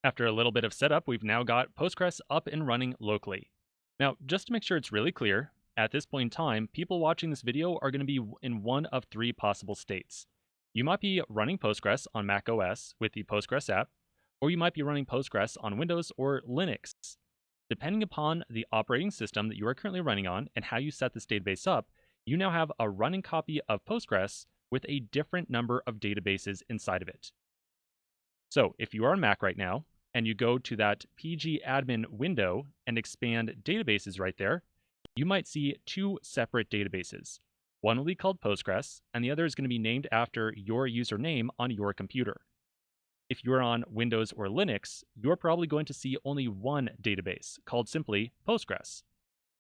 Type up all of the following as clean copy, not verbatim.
After a little bit of setup, we've now got Postgres up and running locally. Now, just to make sure it's really clear, at this point in time, people watching this video are going to be in one of three possible states. You might be running Postgres on Mac OS with the Postgres app, or you might be running Postgres on Windows or Linux. Depending upon the operating system that you are currently running on and how you set this database up, you now have a running copy of Postgres with a different number of databases inside of it. So if you are on Mac right now, and you go to that pgadmin window and expand databases right there, you might see two separate databases. One will be called Postgres, and the other is going to be named after your username on your computer. If you're on Windows or Linux, you're probably going to see only one database called simply Postgres.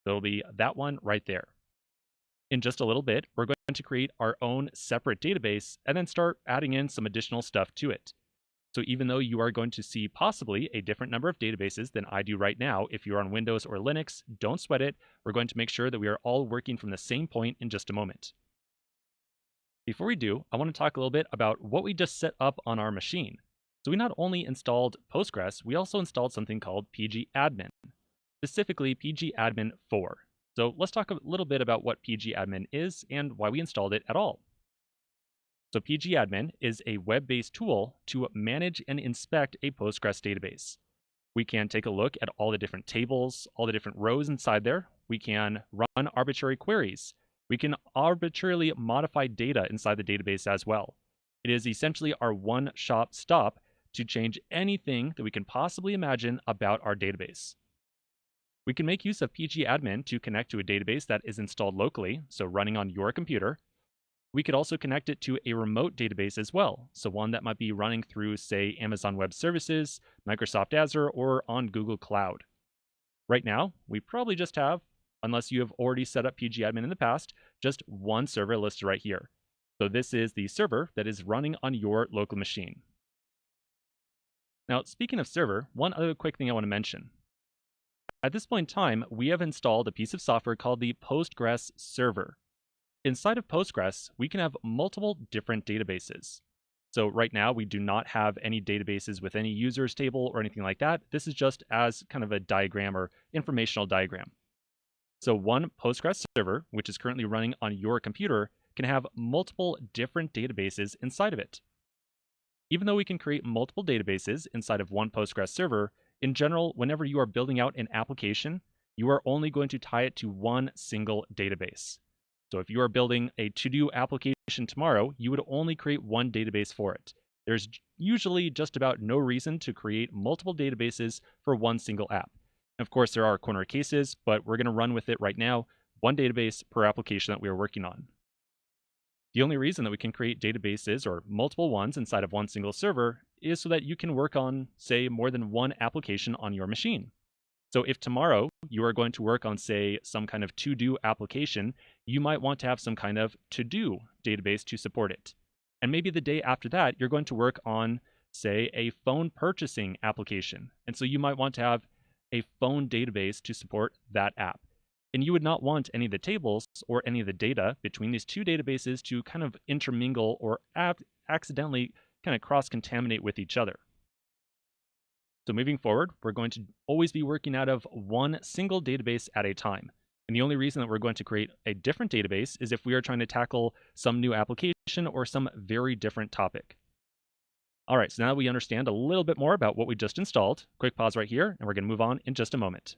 So it'll be that one right there. In just a little bit, we're going to create our own separate database and then start adding in some additional stuff to it. So even though you are going to see possibly a different number of databases than I do right now, if you're on Windows or Linux, don't sweat it. We're going to make sure that we are all working from the same point in just a moment. Before we do, I want to talk a little bit about what we just set up on our machine. So we not only installed Postgres, we also installed something called pgadmin, specifically pgadmin 4. So let's talk a little bit about what pgadmin is and why we installed it at all. So pgadmin is a web-based tool to manage and inspect a Postgres database. We can take a look at all the different tables, all the different rows inside there. We can run arbitrary queries. We can arbitrarily modify data inside the database as well. It is essentially our one-stop shop to change anything that we can possibly imagine about our database. We can make use of pgadmin to connect to a database that is installed locally, so running on your computer. We could also connect it to a remote database as well, so one that might be running through, say, Amazon Web Services, Microsoft Azure, or on Google Cloud. Right now, we probably just have, unless you have already set up pgadmin in the past, just one server listed right here. So this is the server that is running on your local machine. Now, speaking of server, one other quick thing I want to mention. At this point in time, we have installed a piece of software called the Postgres server. Inside of Postgres, we can have multiple different databases. So right now, we do not have any databases with any users table or anything like that. This is just as kind of a diagram or informational diagram. So one Postgres server, which is currently running on your computer, can have multiple different databases inside of it. Even though we can create multiple databases inside of one Postgres server, in general, whenever you are building out an application, you are only going to tie it to one single database. So if you are building a to-do application tomorrow, you would only create one database for it. There's usually just about no reason to create multiple databases for one single app. Of course, there are corner cases, but we're going to run with it right now, one database per application that we are working on. The only reason that we can create databases or multiple ones inside of one single server is so that you can work on, say, more than one application on your machine. So if tomorrow you are going to work on, say, some kind of to-do application, you might want to have some kind of to-do database to support it. And maybe the day after that, you're going to work on, say, a phone purchasing application. And so you might want to have a phone database to support that app. And you would not want any of the tables or any of the data between these two databases to kind of intermingle or accidentally kind of cross-contaminate with each other. So moving forward, we're going to always be working out of one single database at a time. And the only reason that we're going to create a different database is if we are trying to tackle some new application or some very different topic. All right, so now that we understand a little bit more about what we just installed, quick pause right here, and we're going to move on in just a moment.